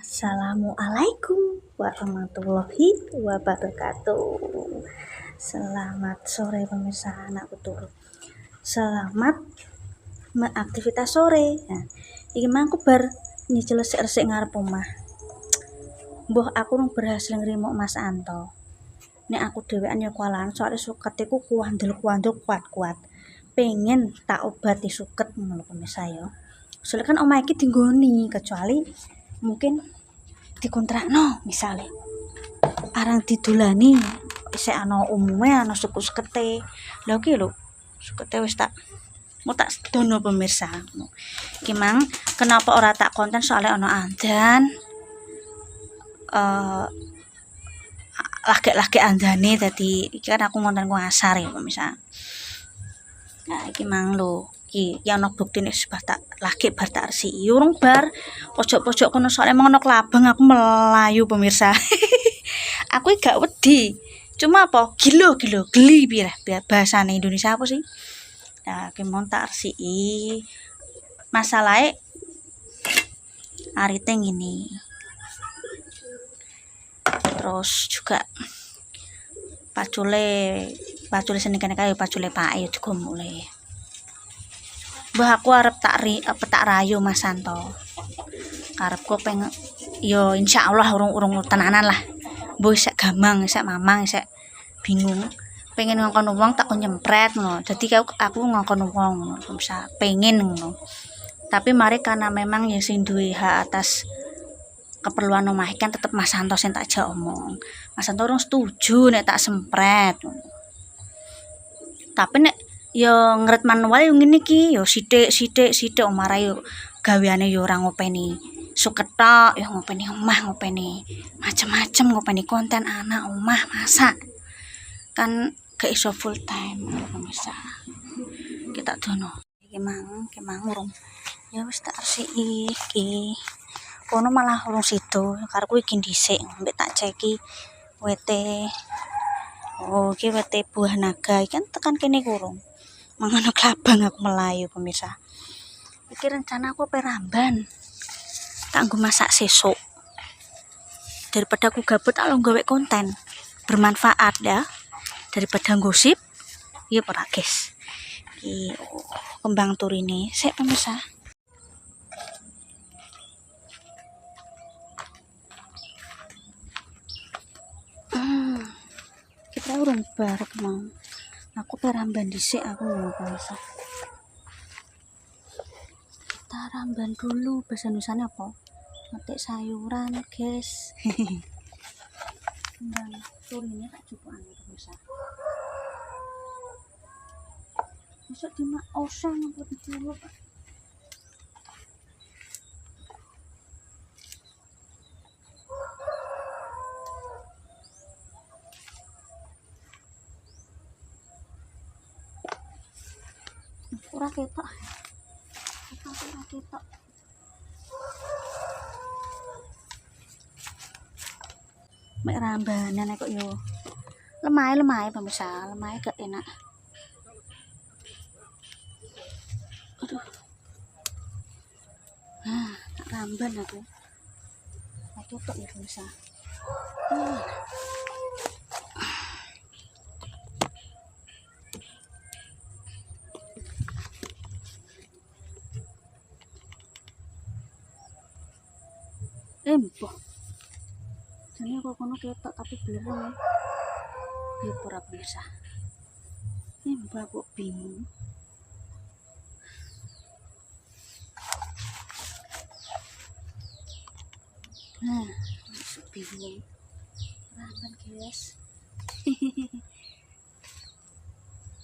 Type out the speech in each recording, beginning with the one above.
Assalamualaikum warahmatullahi wabarakatuh. Selamat sore pemirsa anakku turut. Selamat beraktivitas sore. Nah, iki mang aku bar nyicil resik ngarep omah. Mbah aku rung berhasil ngrimo Mas Anto. Nek aku dhewean ya kualan soalnya suket iku kuandel-kuandel kuat-kuat. Pengen tak obati suket ngono lho pemirsa ya. Soalnya kan omah iki dinggoni kecuali mungkin dikontrakno misale arang didolani isih ana umume ana suku-sukete. Lha iki lho sukete wis tak sedono pemirsa. Iki mang kenapa ora tak konten soalnya ana andan lagek-lagek andane dadi iki kan aku ngonten ku ngasar ya pemirsa. Nah iki mang lho iki ana buktine sebab tak lagi bar tak resiki urung bar pojok-pojok kono soalnya emang ana klabang aku melayu pemirsa. Aku gak wedi cuma apa geli piye bahasane Indonesia apa sih. Nah iki mau tak resiki masalahe arite ngene terus juga pacule seni kene kae pacule pake juga mulai. Mbah aku arep tak rayu Mas Santo. Karepku pengen yo insyaallah urung tenanan lah. Mbah isek gamang, isek mamang, isek bingung. Pengen ngongkon wong tak nyempret ngono. Dadi aku ngongkon wong ngono, bisa pengen ngono. Tapi mari karena memang ya sing duwe hak atas keperluan omah kan tetep Mas Santo sing tak jak omong. Mas Santo urung setuju nek tak sempret. Tapi nek yo ngret manual yo ngene iki yo sithik omah ra yo gaweane yo ora ngopeni suket tok yo ngopeni omah ngopeni macem-macem ngopeni konten anak omah masak kan gak iso full time pemirsa. Kita dono iki mang urung ya wis tak resiki iki kono malah urung sido karepku iki dhisik mbek tak ceki WT. Oh iki WT buah naga kan tekan kene kurung mangono klabang aku melayu pemirsa. Iki rencana aku peramban tak nggo masak sesuk daripada aku gabut tak gawe konten bermanfaat ya daripada gosip ya ora guys. Iki kembang turine sik pemirsa. Kita urung barek mau aku peramban dhisik aku ngono pemirsa. Kita ramban dulu bahasa Indonesianya apa? Metik sayuran guys. Kembang turine tak cukukan pemirsa. Besok dimak oseng apa dulu Pak. Ora ketok. Ora ketok. Mek rambanan kok yo lemah pemirsa, lemah gak enak. Aduh. Tak ramban aku. Tak ketok ya pemirsa. Mbah. Jane kok kono ketok tapi blereng. Ya ora pemirsa. Mbah kok bingung. Bingung. Ramban guys.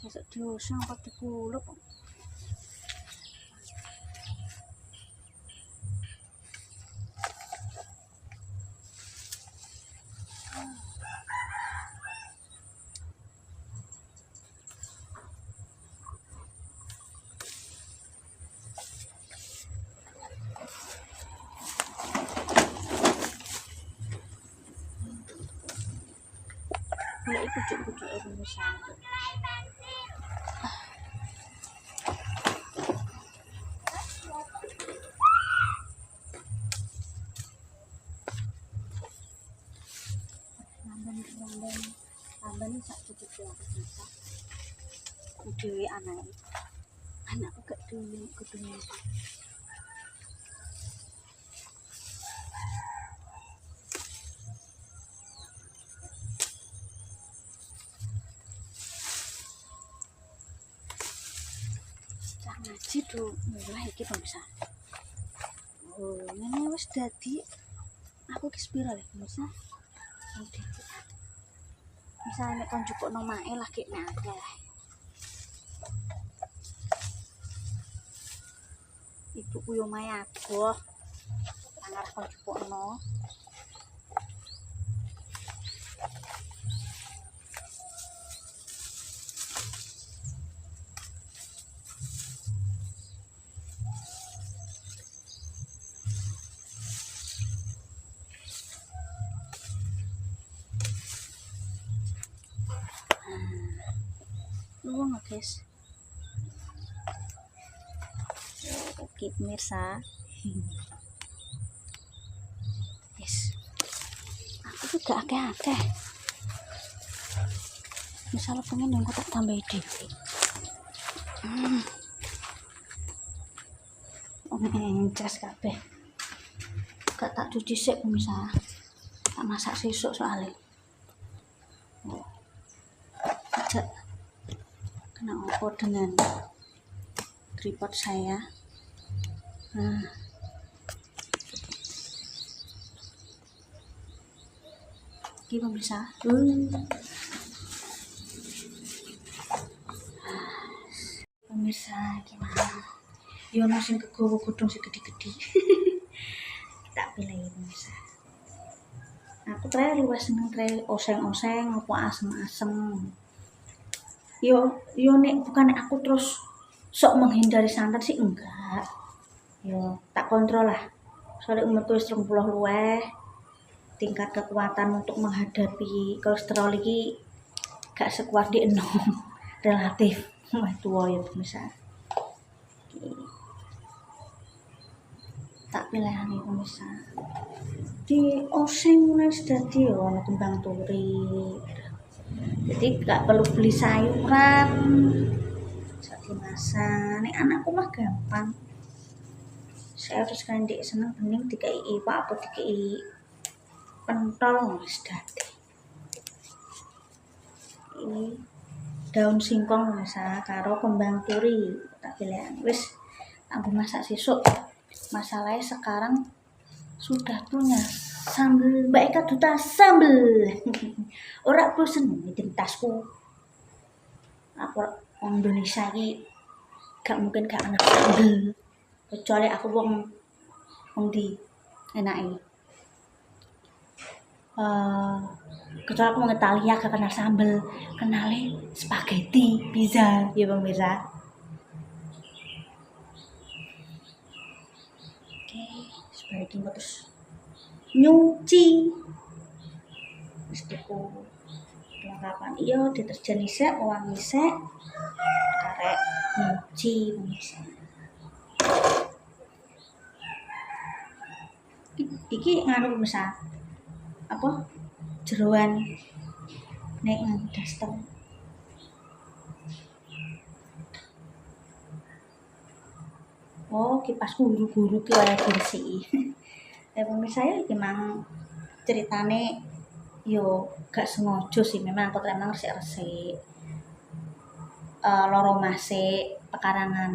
Sesuk dioseng apa dikulup. Ya pucuk-pucuk Indonesia. tambah sak cukup aku bisa dhewe anakku gak dulu kudunya cah ngaji do mulai iki pemirsa. Oh ngene wis dadi aku ki spiral ya pemirsa. Misalnya nek kon jupuk nang mae lagi nek akeh. Ibuku yo mae aboh. Angar kon jupukno. Luang guys. Oke pemirsa. Yes. Aku juga akeh-akeh. Misalnya pengen yang tak tambah dhewe. Encas kabeh. Gak tak cuci sik pemirsa. Tak masak sesuk soalnya. Ajak kena apa dengan tripod saya. Nah, ini pemirsa. Pemirsa gimana? Yono sing kegowo godhong sing gede-gede. Tak pilih pemirsa. Aku terakhir luwes seneng terakhir oseng-oseng apa asem-asem. Yo nek bukan aku terus sok menghindari santan sih enggak. Yo tak kontrol lah. Soalnya umurku wis 30 luweh. Tingkat kekuatan untuk menghadapi kolesterol iki gak sekuat di enom. Relatif. Wah tua ya pemirsa. Tak pilihane pemirsa. Di oseng wis dadi ono kembang turi. Jadi gak perlu beli sayuran. Saat dimasak, nek anakku mah gampang. Saya harus kan dik seneng bening dikai pak apa dikai pentol wis dadi. Ini daun singkong pemirsa karo kembang turi tak pilihan wis aku masak sesuk. Masalahnya sekarang sudah punya sambel Mbak Eka Duta sambel. Ora bosen di tasku. Aku orang Indonesia iki gak mungkin gak ana sambel. Kecuali aku wong di enake. Kecuali aku mau Italia gak kenal sambel, kenali spaghetti, pizza, ya pemirsa. Oke, spaghetti terus nyuci. Wis tuku perlengkapan iya deterjen isek, wangi isek, karek nyuci pemirsa. Iki nganu pemirsa. Apa? Jeroan nek nganggo daster. Oh, kipas guru-guru ki ora bersih. Pemirsa ya iki mang ceritane yo gak sengaja sih memang aku emang resik-resik. Loro masik pekarangan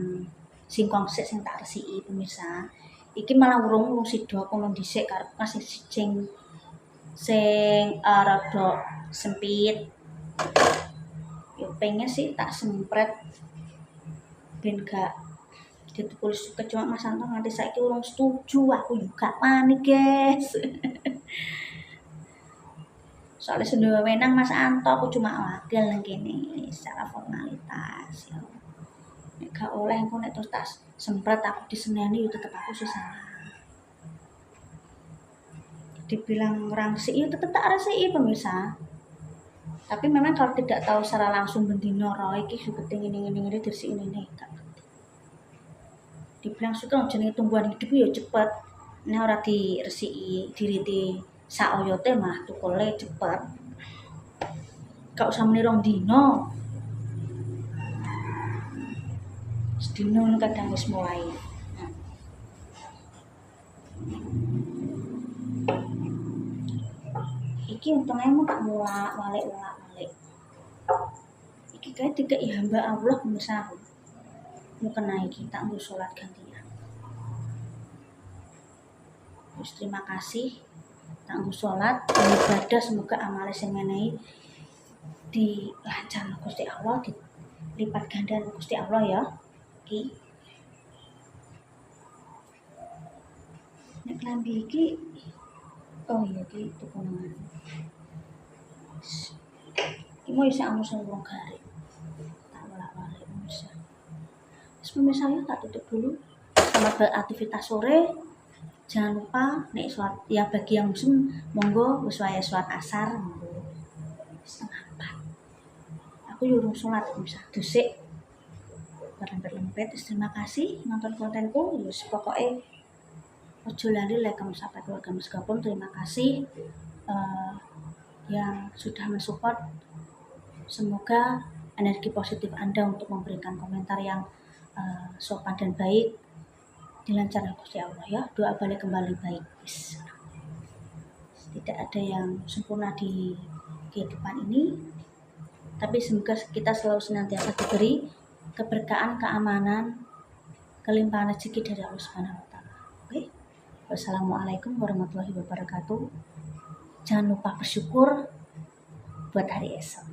singkong sik sing tak resiki pemirsa. Iki malah urung sida kono dhisik karo masih sing rada sempit. Yo pengen sih tak sempret ben gak ditulis cuma Mas Anto nganti saiki urung setuju aku juga panik guys. Soalnya sudah wenang Mas Anto aku cuma wakil nang kene secara formalitas ya. Nek gak oleh engko nek terus tak sempret aku diseneni yo tetep aku susah. Dibilang rangsik itu tetap tak resiki pemirsa. Tapi memang kalau tidak tahu secara langsung bendino roh iki juga ini diresiki ini gak. Dibilang suka jenenge tumbuhan hidup ya cepet. Nek ora diresiki diriti sak oyote malah tukule cepet. Gak usah muni 2 dino. Sedino kadang wis mulai. Iki untungnya mau tak mulak balik. Iki kayak dikai hamba Allah pemirsa. Mau kena iki tak nggo sholat gantian. Terus terima kasih tak nggo sholat ibadah, semoga amale sing menehi dilancarno Gusti Allah, dilipat ganda Gusti Allah ya. Iki nek klambi iki oh iya iki tukungan. Iki mau isa anu sing wong garing. Tak bolak-balik pemirsa. Terus pemirsa ya tak tutup dulu. Selamat beraktivitas sore. Jangan lupa nek sholat ya, bagi yang muslim monggo wis wayahe sholat asar monggo 3:30. Aku yo urung sholat pemirsa, dhisik berlempet-lempet. Terima kasih nonton kontenku. Wis pokoke ojo lali like, comment, subscribe, keluarga meskipun. Terima kasih yang sudah mensupport. Semoga energi positif Anda untuk memberikan komentar yang sopan dan baik dilancarkan Gusti Allah ya. Doa balik kembali baik. Tidak ada yang sempurna di kehidupan ini, tapi semoga kita selalu senantiasa diberi keberkahan, keamanan, kelimpahan rezeki dari Allah Subhanahu wa taala. Oke. Wassalamualaikum warahmatullahi wabarakatuh. Jangan lupa bersyukur buat hari esok.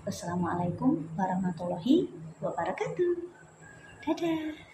Wassalamualaikum warahmatullahi wabarakatuh. Dadah.